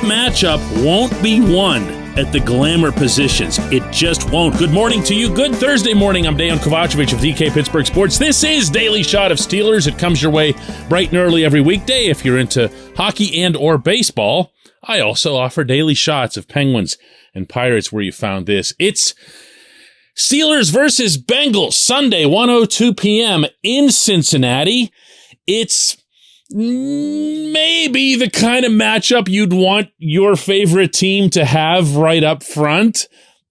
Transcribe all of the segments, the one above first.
matchup won't be won at the glamour positions. It just won't. Good morning to you. Good Thursday morning. I'm Dejan Kovacevic of DK Pittsburgh Sports. This is Daily Shot of Steelers. It comes your way bright and early every weekday if you're into hockey and or baseball. I also offer daily shots of Penguins and Pirates where you found this. It's Steelers versus Bengals, Sunday, 1:02 p.m. in Cincinnati. It's maybe the kind of matchup you'd want your favorite team to have right up front.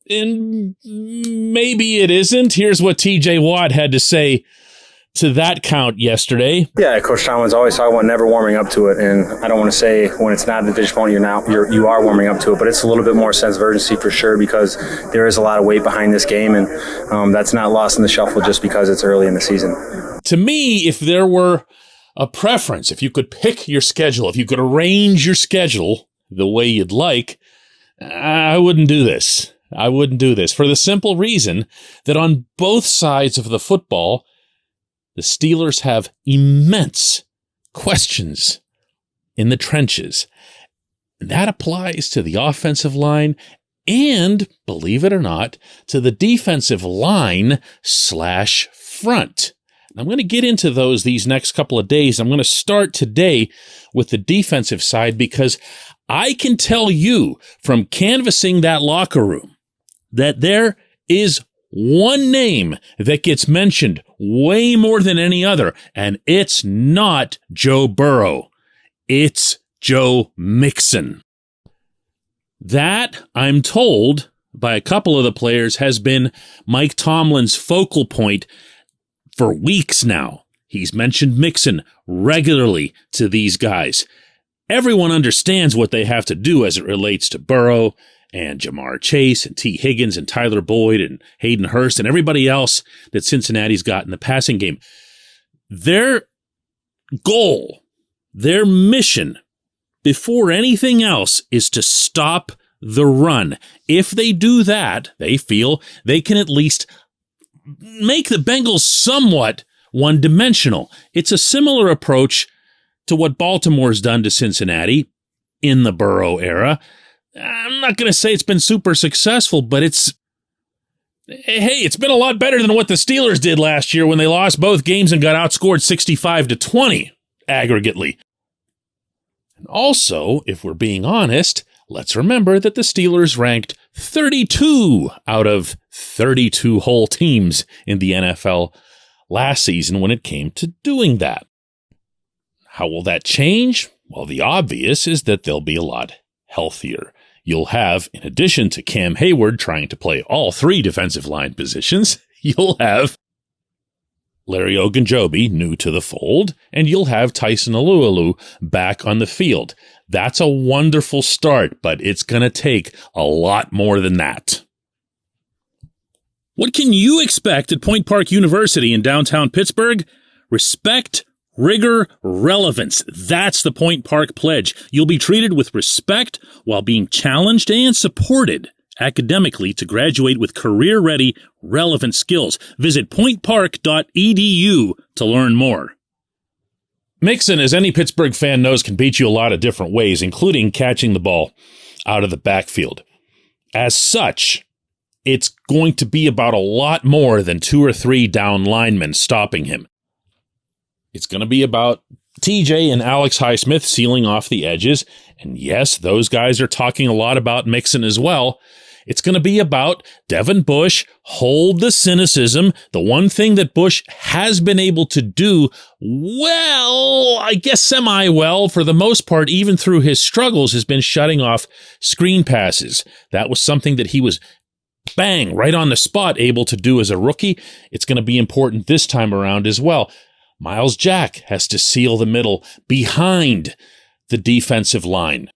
And maybe it isn't. Here's what TJ Watt had to say to that count yesterday. Yeah, Coach Tomlin's always talking about never warming up to it. And I don't want to say when it's not a division opponent, you are warming up to it, but it's a little bit more sense of urgency for sure because there is a lot of weight behind this game. And that's not lost in the shuffle just because it's early in the season. To me, if there were a preference, if you could pick your schedule, if you could arrange your schedule the way you'd like, I wouldn't do this. I wouldn't do this for the simple reason that on both sides of the football, the Steelers have immense questions in the trenches. And that applies to the offensive line and, believe it or not, to the defensive line / front. I'm going to get into these next couple of days. I'm going to start today with the defensive side because I can tell you from canvassing that locker room that there is one name that gets mentioned way more than any other, and it's not Joe Burrow. It's Joe Mixon. That, I'm told by a couple of the players, has been Mike Tomlin's focal point for weeks now. He's mentioned Mixon regularly to these guys. Everyone understands what they have to do as it relates to Burrow and Jamar Chase and T. Higgins and Tyler Boyd and Hayden Hurst and everybody else that Cincinnati's got in the passing game. Their goal, their mission, before anything else, is to stop the run. If they do that, they feel they can at least make the Bengals somewhat one-dimensional. It's a similar approach to what Baltimore's done to Cincinnati in the Burrow era. I'm not going to say it's been super successful, but it's been a lot better than what the Steelers did last year when they lost both games and got outscored 65-20 aggregately. And also, if we're being honest, let's remember that the Steelers ranked 32 out of 32 whole teams in the NFL last season when it came to doing that. How will that change? Well, the obvious is that they'll be a lot healthier. You'll have, in addition to Cam Hayward trying to play all three defensive line positions, you'll have Larry Ogunjobi new to the fold, and you'll have Tyson Alualu back on the field. That's a wonderful start, but it's going to take a lot more than that. What can you expect at Point Park University in downtown Pittsburgh? Respect, rigor, relevance. That's the Point Park pledge. You'll be treated with respect while being challenged and supported academically to graduate with career-ready, relevant skills. Visit pointpark.edu to learn more. Mixon, as any Pittsburgh fan knows, can beat you a lot of different ways, including catching the ball out of the backfield. As such, it's going to be about a lot more than 2 or 3 down linemen stopping him. It's going to be about TJ and Alex Highsmith sealing off the edges. And yes, those guys are talking a lot about Mixon as well. It's going to be about Devin Bush, hold the cynicism. The one thing that Bush has been able to do well, I guess semi-well for the most part, even through his struggles, has been shutting off screen passes. That was something that he was bang, right on the spot, able to do as a rookie. It's going to be important this time around as well. Miles Jack has to seal the middle behind the defensive line.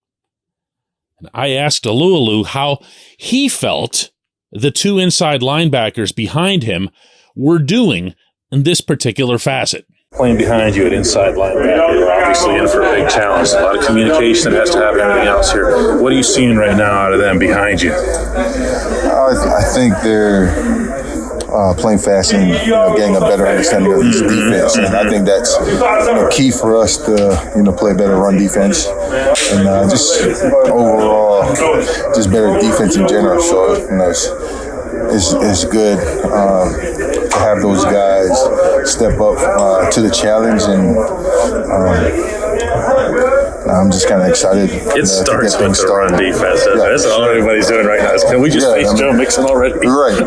And I asked Alualu how he felt the 2 inside linebackers behind him were doing in this particular facet. Playing behind you at inside linebacker, you're obviously in for a big challenge. A lot of communication that has to happen, everything else here. What are you seeing right now out of them behind you? I think they're playing fast and getting a better understanding of this defense. And I think that's key for us to play better run defense. and just overall, just better defense in general. So it's good to have those guys step up to the challenge, and I'm just kind of excited. It starts with the run defense. That's all everybody's doing right now. Can we just face Joe Mixon already? Right.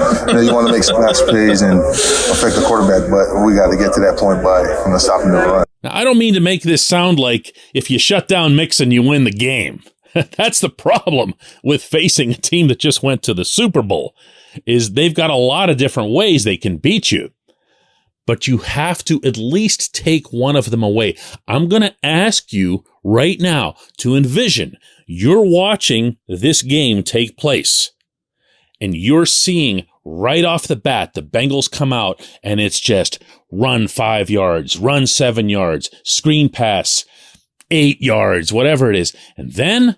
You want to make splash plays and affect the quarterback, but we got to get to that point by stopping the run. Now, I don't mean to make this sound like if you shut down Mixon, you win the game. That's the problem with facing a team that just went to the Super Bowl, is they've got a lot of different ways they can beat you. But you have to at least take one of them away. I'm going to ask you right now to envision you're watching this game take place, and you're seeing right off the bat the Bengals come out, and it's just run 5 yards, run 7 yards, screen pass 8 yards, whatever it is. And then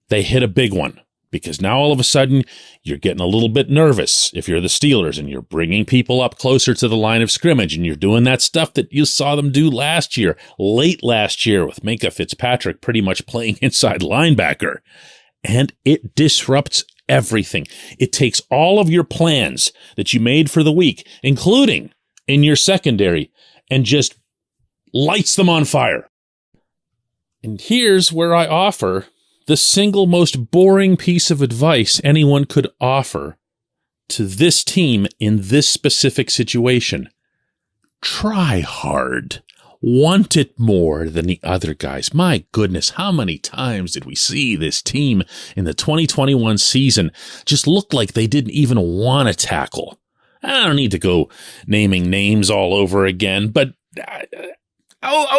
they hit a big one, because now all of a sudden you're getting a little bit nervous if you're the Steelers, and you're bringing people up closer to the line of scrimmage, and you're doing that stuff that you saw them do late last year with Minkah Fitzpatrick pretty much playing inside linebacker. And it disrupts everything. It takes all of your plans that you made for the week, including in your secondary, and just lights them on fire. And here's where I offer the single most boring piece of advice anyone could offer to this team in this specific situation. Try hard. Want it more than the other guys. My goodness, how many times did we see this team in the 2021 season just look like they didn't even want to tackle? I don't need to go naming names all over again, but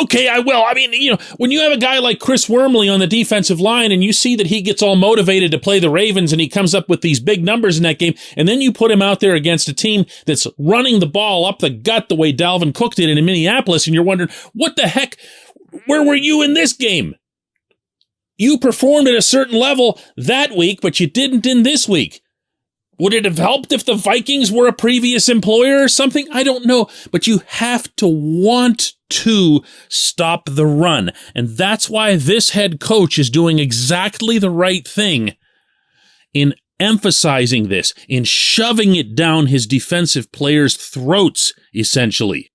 okay, I will. I mean, when you have a guy like Chris Wormley on the defensive line, and you see that he gets all motivated to play the Ravens, and he comes up with these big numbers in that game, and then you put him out there against a team that's running the ball up the gut the way Dalvin Cook did in Minneapolis, and you're wondering, what the heck? Where were you in this game? You performed at a certain level that week, but you didn't in this week. Would it have helped if the Vikings were a previous employer or something? I don't know, but you have to want to stop the run. And that's why this head coach is doing exactly the right thing in emphasizing this, in shoving it down his defensive players' throats, essentially.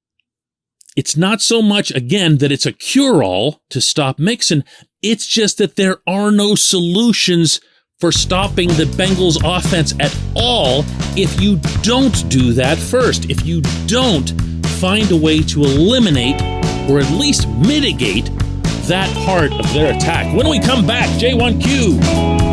It's not so much, again, that it's a cure-all to stop Mixon. It's just that there are no solutions for stopping the Bengals offense at all if you don't do that first, if you don't find a way to eliminate or at least mitigate that part of their attack. When we come back, J1Q.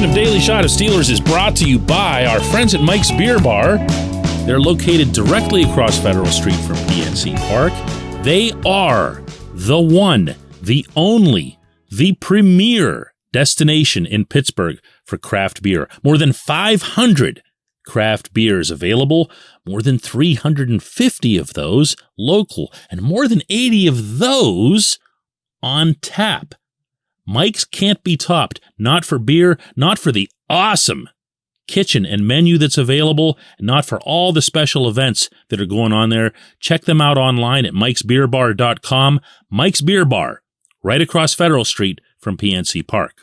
Of Daily Shot of Steelers is brought to you by our friends at Mike's Beer Bar. They're located directly across Federal Street from PNC Park. They are the one, the only, the premier destination in Pittsburgh for craft beer. More than 500 craft beers available, more than 350 of those local, and more than 80 of those on tap. Mike's can't be topped, not for beer, not for the awesome kitchen and menu that's available, and not for all the special events that are going on there. Check them out online at mikesbeerbar.com. Mike's Beer Bar, right across Federal Street from PNC Park.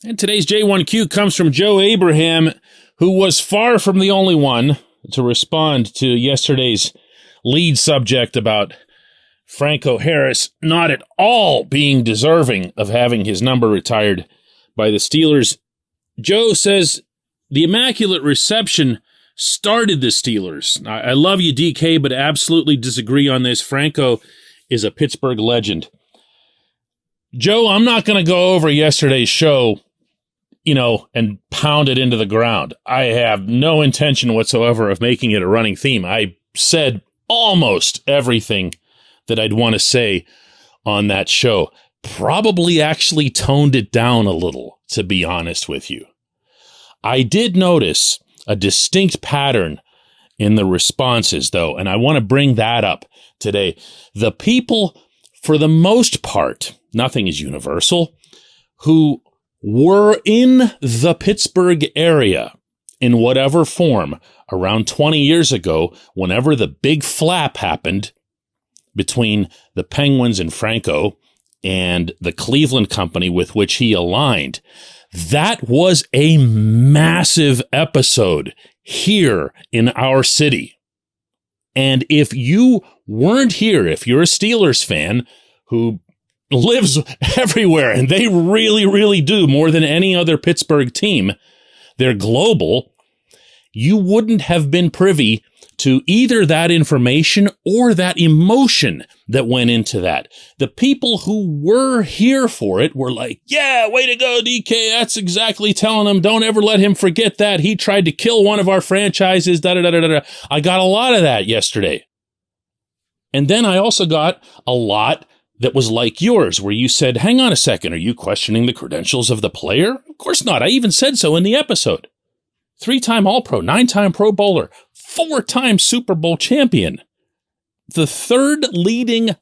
And today's J1Q comes from Joe Abraham, who was far from the only one to respond to yesterday's lead subject about Franco Harris not at all being deserving of having his number retired by the Steelers. Joe says the Immaculate Reception started the Steelers. I love you, DK, but absolutely disagree on this. Franco is a Pittsburgh legend. Joe, I'm not going to go over yesterday's show, and pound it into the ground. I have no intention whatsoever of making it a running theme. I said almost everything that I'd want to say on that show. Probably actually toned it down a little, to be honest with you. I did notice a distinct pattern in the responses, though, and I want to bring that up today. The people, for the most part, nothing is universal, who were in the Pittsburgh area in whatever form around 20 years ago, whenever the big flap happened between the Penguins and Franco and the Cleveland company with which he aligned. That was a massive episode here in our city. And if you weren't here, if you're a Steelers fan who lives everywhere, and they really, really do more than any other Pittsburgh team, they're global, you wouldn't have been privy to either that information or that emotion that went into that. The people who were here for it were like, yeah, way to go, DK. That's exactly telling him. Don't ever let him forget that. He tried to kill one of our franchises. I got a lot of that yesterday. And then I also got a lot that was like yours, where you said, hang on a second, are you questioning the credentials of the player? Of course not. I even said so in the episode. 3-time All-Pro, 9-time Pro Bowler, 4-time Super Bowl champion, the third leading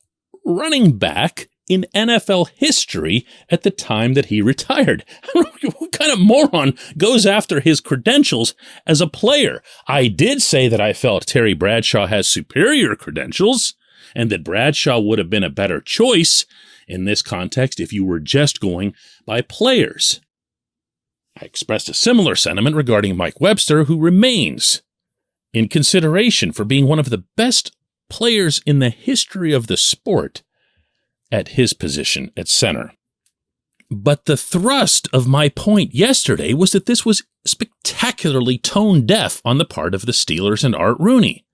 running back in NFL history at the time that he retired. What kind of moron goes after his credentials as a player? I did say that I felt Terry Bradshaw has superior credentials and that Bradshaw would have been a better choice in this context if you were just going by players. I expressed a similar sentiment regarding Mike Webster, who remains in consideration for being one of the best players in the history of the sport at his position at center. But the thrust of my point yesterday was that this was spectacularly tone deaf on the part of the Steelers and Art Rooney.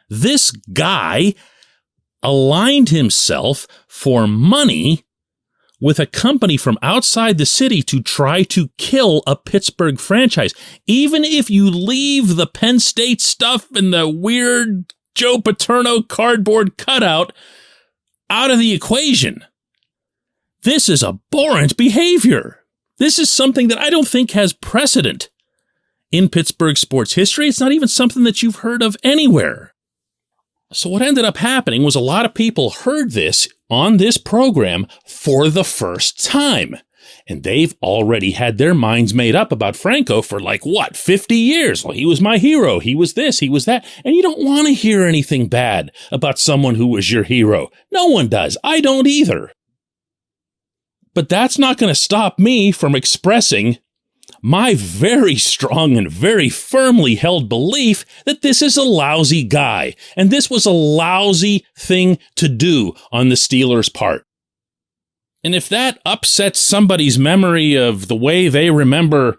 This guy aligned himself for money with a company from outside the city to try to kill a Pittsburgh franchise. Even if you leave the Penn State stuff and the weird Joe Paterno cardboard cutout out of the equation, this is abhorrent behavior. This is something that I don't think has precedent in Pittsburgh sports history. It's not even something that you've heard of anywhere. So what ended up happening was a lot of people heard this on this program for the first time. And they've already had their minds made up about Franco for 50 years. Well, he was my hero. He was this, he was that. And you don't want to hear anything bad about someone who was your hero. No one does. I don't either. But that's not going to stop me from expressing my very strong and very firmly held belief that this is a lousy guy, and this was a lousy thing to do on the Steelers' part. And if that upsets somebody's memory of the way they remember,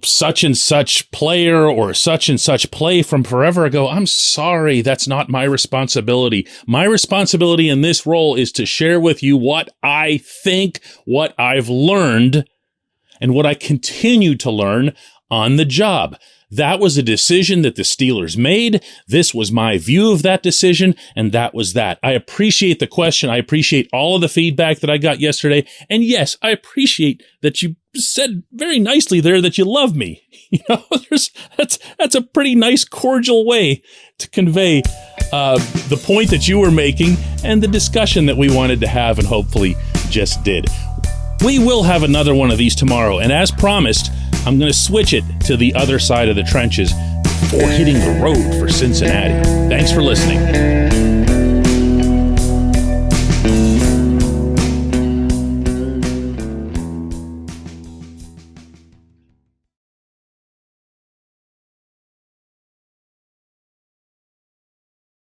such and such player or such and such play from forever ago, I'm sorry, that's not my responsibility. My responsibility in this role is to share with you what I think, what I've learned, and what I continue to learn on the job. That was a decision that the Steelers made. This was my view of that decision, and that was that. I appreciate the question. I appreciate all of the feedback that I got yesterday. And yes, I appreciate that you said very nicely there that you love me. That's a pretty nice, cordial way to convey the point that you were making and the discussion that we wanted to have and hopefully just did. We will have another one of these tomorrow, and as promised, I'm going to switch it to the other side of the trenches before hitting the road for Cincinnati. Thanks for listening.